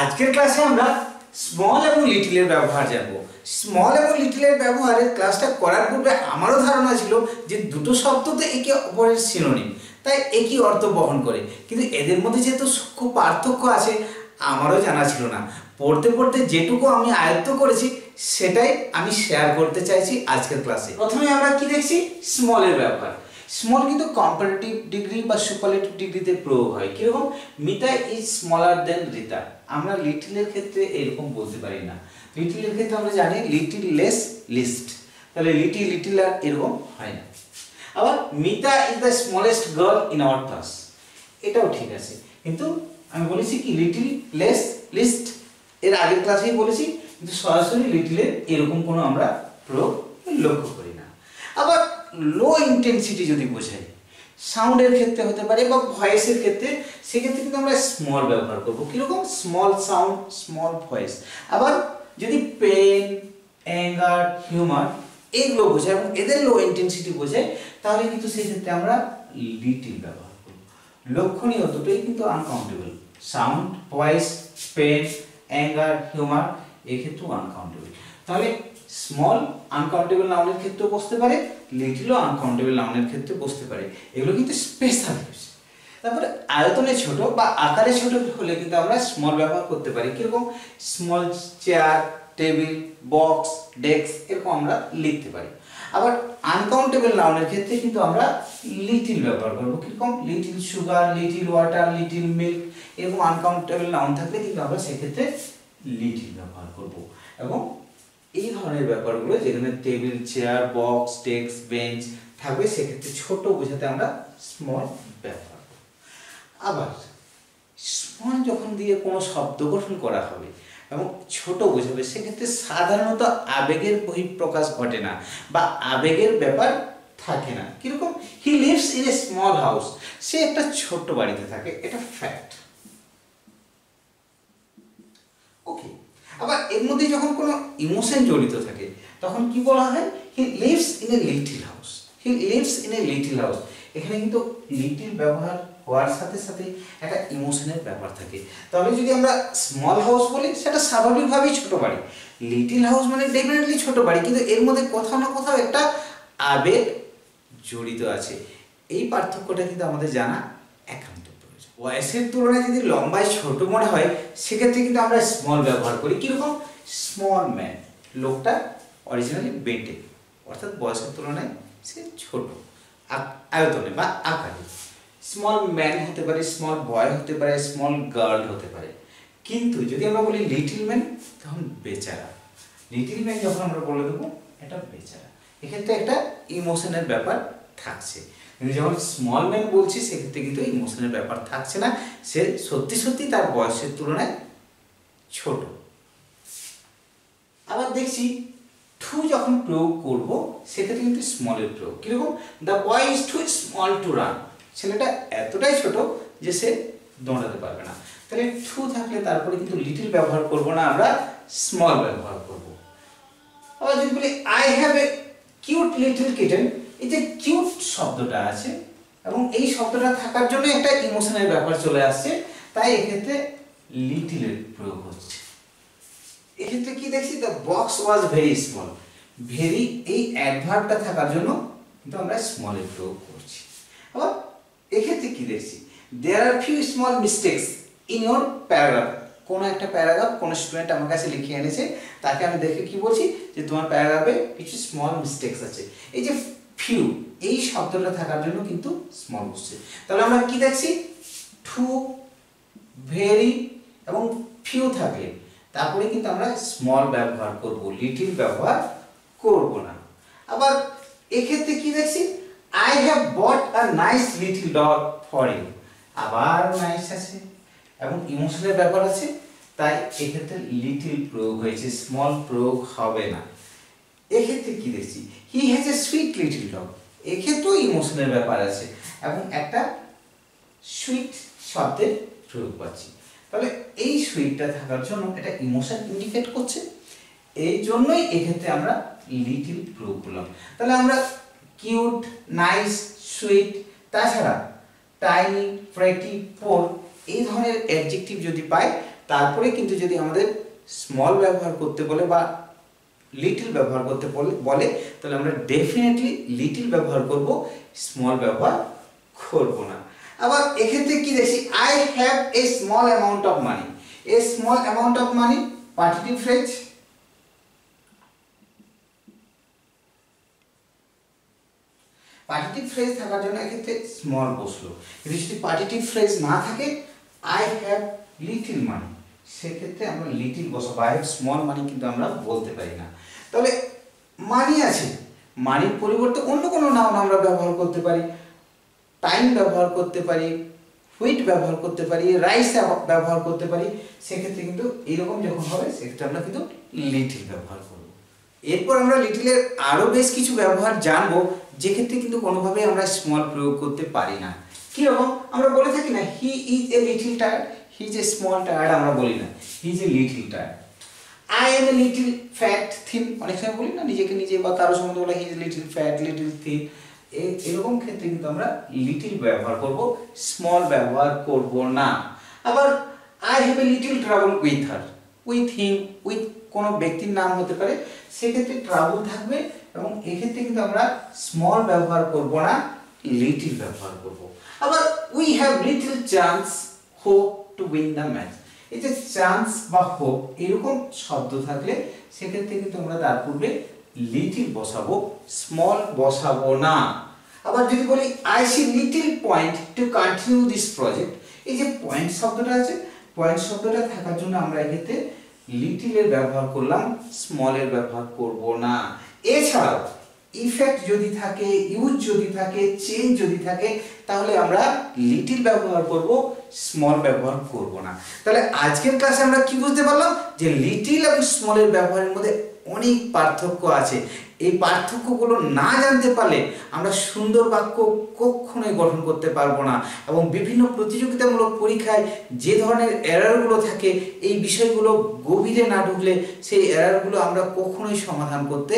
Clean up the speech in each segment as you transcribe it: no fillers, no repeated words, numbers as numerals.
আজকের ক্লাসে আমরা স্মল এবং লিটলের ব্যবহার জানব। স্মল এবং লিটলের ব্যবহারের ক্লাসটা করার পূর্বে আমারও ধারণা ছিল যে দুটো শব্দ তো একে অপরের সিনোনিম, তাই একই অর্থ বহন করে, কিন্তু এদের মধ্যে যেহেতু সূক্ষ্ম পার্থক্য আছে আমারও জানা ছিল না। পড়তে পড়তে যেটুকু আমি আয়ত্ত করেছি সেটাই আমি শেয়ার করতে চাইছি আজকের ক্লাসে। প্রথমে আমরা কি দেখছি? স্মলের ব্যবহার। স্মল কিন্তু কম্পারেটিভ ডিগ্রি বা সুপারলেটিভ ডিগ্রিতে প্রয়োগ হয়। কিরকম? মিতা ইজ স্মলার দেন রিতা। আমরা লিটলের ক্ষেত্রে এরকম বলতে পারি না। লিটলের ক্ষেত্রে আমরা জানি লিটিল লেস লিস্ট, তাহলে লিটিল লিটিল আর এরকম হয় না। আবার Mita is the smallest girl in our class, এটাও ঠিক আছে, কিন্তু আমি বলেছি কি লিটিল লেস লিস্ট, এর আগের ক্লাসেই বলেছি, কিন্তু সরাসরি লিটলের এরকম কোনো আমরা প্রয়োগ লক্ষ্য করি না। আবার লো ইন্টেন্সিটি যদি বোঝাই, সাউন্ডের ক্ষেত্রে হতে পারে বা ভয়েসের ক্ষেত্রে, সেক্ষেত্রে কিন্তু আমরা স্মল ব্যবহার করবো। কিরকম? Small sound small voice. আবার যদি পেন, অ্যাঙ্গার, হিউমার এগুলো বোঝায় এবং এদের লো ইন্টেন্সিটি বোঝায়, তাহলে কিন্তু সেই ক্ষেত্রে আমরা লিটিল ব্যবহার করব। লক্ষণীয় দুটোই কিন্তু uncountable. Sound, voice, pain, anger, humour এক্ষেত্রেও আনকাউন্টেবল। তাহলে স্মল আনকাউন্টেবল নাউনের ক্ষেত্রেও বসতে পারে, লিটলও আনকাউন্টেবল নাউনের ক্ষেত্রে বসতে পারে। এগুলো কিন্তু স্পেশাল ইউজ। তারপরে আয়তনে ছোট বা আকারে ছোট হলে কিন্তু আমরা স্মল ব্যবহার করতে পারি। কিরকম? Small chair, table, box, desk এরকম আমরা লিখতে পারি। আবার আনকাউন্টেবল নাউনের ক্ষেত্রে কিন্তু আমরা লিটিল ব্যবহার করবো। কিরকম? Little sugar, little water, little milk এরকম আনকাউন্টেবল নাউন থাকলে কিন্তু আমরা সেক্ষেত্রে লিটিল ব্যবহার করব। এবং এই ধরনের ব্যাপারগুলো যেখানে table, chair, box, desk, bench থাকবে সেক্ষেত্রে ছোট বোঝাতে আমরা স্মল ব্যবহার করব। আবার স্মল যখন দিয়ে কোনো শব্দ গঠন করা হবে এবং ছোট বোঝাবে, সেক্ষেত্রে সাধারণত আবেগের বহিঃপ্রকাশ ঘটে না বা আবেগের ব্যাপার থাকে না। কিরকম? He lives in a small house, সে একটা ছোট্ট বাড়িতে থাকে, এটা ফ্যাক্ট। ওকে। আবার এর মধ্যে যখন কোনো ইমোশন জড়িত থাকে তখন কি বলা হয়? হি lives in a little house, he lives in a little house. এখানে কিন্তু লিটল ব্যবহার হওয়ার সাথে সাথে একটা ইমোশনের ব্যাপার থাকে। তাহলে যদি আমরা স্মল হাউস বলি সেটা স্বাভাবিকভাবেই ছোট বাড়ি, লিটল হাউস মানে ডেফিনেটলি ছোট বাড়ি, কিন্তু এর মধ্যে কোথাও না কোথাও একটা আবেগ জড়িত আছে। এই পার্থক্যটা কিন্তু আমাদের জানা একান্ত প্রয়োজন। বয়সের তুলনায় যদি লম্বায় ছোট মনে হয় সেক্ষেত্রে কিন্তু আমরা স্মল ব্যবহার করি। কিরকম? স্মল ম্যান, লোকটা অরিজিনালি বেটে, অর্থাৎ বয়সের তুলনায় সে ছোট আয়তনে বা আকারে। স্মল ম্যান হতে পারে, স্মল বয় হতে পারে, স্মল গার্ল হতে পারে। কিন্তু যদি আমরা বলি লিটল ম্যান, তখন বেচারা। লিটল ম্যান যখন আমরা বলে দেবো এটা বেচারা, এক্ষেত্রে একটা ইমোশনের ব্যাপার থাকছে। কিন্তু যখন স্মল ম্যান বলছি সেক্ষেত্রে কিন্তু ইমোশনের ব্যাপার থাকছে না, সে সত্যি সত্যি তার বয়সের তুলনায় ছোট। আবার দেখছি টু যখন প্রয়োগ করব সেক্ষেত্রে কিন্তু স্মলের প্রয়োগ। কিরকম? The boy is too small to run, ছেলেটা এতটাই ছোট যে সে দৌড়াতে পারবে না। তাহলে টু থাকলে তারপরে কিন্তু লিটল ব্যবহার করব না, আমরা স্মল ব্যবহার করব। আবার যদি বলি I have a cute little kitten, এই যে কিউট শব্দটা আছে এবং এই শব্দটা থাকার জন্য একটা ইমোশনের ব্যাপার চলে আসছে, তাই এক্ষেত্রে লিটলের প্রয়োগ হচ্ছে। এক্ষেত্রে কি দেখছি? The box was very small, very এই অ্যাডভার্বটা থাকার জন্য কিন্তু আমরা স্মলের প্রয়োগ করছি। আবার এক্ষেত্রে কি দেখছি? There are few small mistakes in your paragraph. কোনো একটা প্যারাগ্রাফ কোনো স্টুডেন্ট আমার কাছে লিখে এনেছে, তাকে আমি দেখে কি বলছি যে তোমার প্যারাগ্রাফে কিছু স্মল মিস্টেকস আছে। এই যে ফিউ এই শব্দটা থাকার জন্য কিন্তু স্মল বসছে। তাহলে আমরা কি দেখছি? টু, ভেরি এবং ফিউ থাকলে তারপরে কিন্তু আমরা স্মল ব্যবহার করব, লিটল ব্যবহার করব না। আবার এক্ষেত্রে কি দেখছি? I have bought a nice little dog for you, আবার নাইস আছে এবং ইমোশনের ব্যাপার আছে, তাই এক্ষেত্রে লিটল প্রয়োগ হয়েছে, স্মল প্রয়োগ হবে না। এক্ষেত্রে কি দেখছি? He has a sweet little dog, এক্ষেত্রেও ইমোশনের ব্যাপার আছে এবং একটা সুইট শব্দের প্রয়োগ পাচ্ছি। তাহলে এই সুইটটা থাকার জন্য এটা ইমোশন ইন্ডিকেট করছে, এই জন্যই এক্ষেত্রে আমরা লিটল প্রয়োগ করলাম। তাহলে আমরা কিউট, নাইস, সুইট, তাছাড়া টাইনি, প্রেটি, পোর এই ধরনের অ্যাডজেক্টিভ যদি পাই, তারপরে কিন্তু যদি আমাদের স্মল ব্যবহার করতে বলে বা লিটল ব্যবহার করতে বলে, তাহলে আমরা ডেফিনেটলি লিটল ব্যবহার করব, স্মল ব্যবহার করব না। আবার এক্ষেত্রে কি দেখছি, I have a small amount of money. A small amount of money partitive phrase. Partitive phrase থাকার জন্য এক্ষেত্রে স্মল বসলো। কিন্তু যদি পার্টিটিভ ফ্রেজ না থাকে, আই হ্যাভ লিটল মানি, সেক্ষেত্রে আমরা লিটল বসাবো। আই হ্যাভ স্মল মানি কিন্তু আমরা বলতে পারি না। তাহলে মানি আছে, মানির পরিবর্তে অন্য কোনো নাউন আমরা ব্যবহার করতে পারি, টাইম ব্যবহার করতে পারি, হুইট ব্যবহার করতে পারি, রাইস ব্যবহার করতে পারি। সেক্ষেত্রে কিন্তু এরকম যখন হবে, সেক্ষেত্রে আমরা কিন্তু লিটল ব্যবহার করব। এরপর আমরা লিটলের আরও বেশ কিছু ব্যবহার জানবো, যেক্ষেত্রে কিন্তু কোনোভাবেই আমরা স্মল প্রয়োগ করতে পারি না। কীরকম? আমরা বলে থাকি না, he is a little tired, he is a small tired আমরা বলি না, he is a little tired. I M a little fat thin, অনেক সময় বলি না নিজেকে নিজে বা কারো সম্বন্ধে বলে he is little fat, little thin. এরকম ক্ষেত্রে কিন্তু আমরা লিটল ব্যবহার করব, স্মল ব্যবহার করব না। আবার I have a little trouble with her, with him, with কোনো ব্যক্তির নাম হতে পারে, সেক্ষেত্রে ট্রাবল থাকবে এবং এক্ষেত্রে কিন্তু আমরা স্মল ব্যবহার করব না, লিটল ব্যবহার করব। আবার we have little chance hope to win the match. এই যে চান্স বা হোপ এরকম শব্দ থাকলে সেক্ষেত্রে কিন্তু আমরা তার পূর্বে লিটল বসাবো, স্মল বসাবো না। আবার যদি বলি I see little point to continue this project, এই যে পয়েন্ট শব্দটা আছে, পয়েন্ট শব্দটা থাকার জন্য আমরা এক্ষেত্রে লিটলের ব্যবহার করলাম, স্মলের ব্যবহার করব না। এছাড়াও ইফেক্ট যদি থাকে, ইউজ যদি থাকে, চেঞ্জ যদি থাকে, তাহলে আমরা লিটল ব্যবহার করব, স্মল ব্যবহার করব না। তাহলে আজকের ক্লাসে আমরা কি বুঝতে পারলাম, যে লিটল এবং স্মলের ব্যবহারের মধ্যে অনেক পার্থক্য আছে। এই পার্থক্যগুলো না জানতে পারলে আমরা সুন্দর বাক্য কখনোই গঠন করতে পারবো না, এবং বিভিন্ন প্রতিযোগিতামূলক পরীক্ষায় যে ধরনের এররগুলো থাকে, এই বিষয়গুলো গভীরে না ঢুকলে সেই এররগুলো আমরা কখনোই সমাধান করতে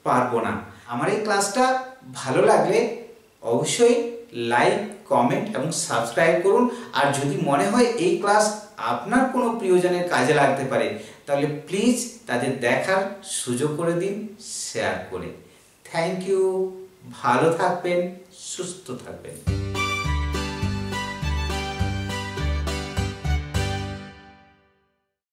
পারবো না। আমার এই ক্লাসটা ভালো লাগলে অবশ্যই লাইক, কমেন্ট এবং সাবস্ক্রাইব করুন। আর যদি মনে হয় এই ক্লাস আপনার কোনো প্রিয়জনের কাজে লাগতে পারে, তাহলে প্লিজ তাদের দেখার সুযোগ করে দিন শেয়ার করে। থ্যাংক ইউ, ভালো থাকবেন, সুস্থ থাকবেন।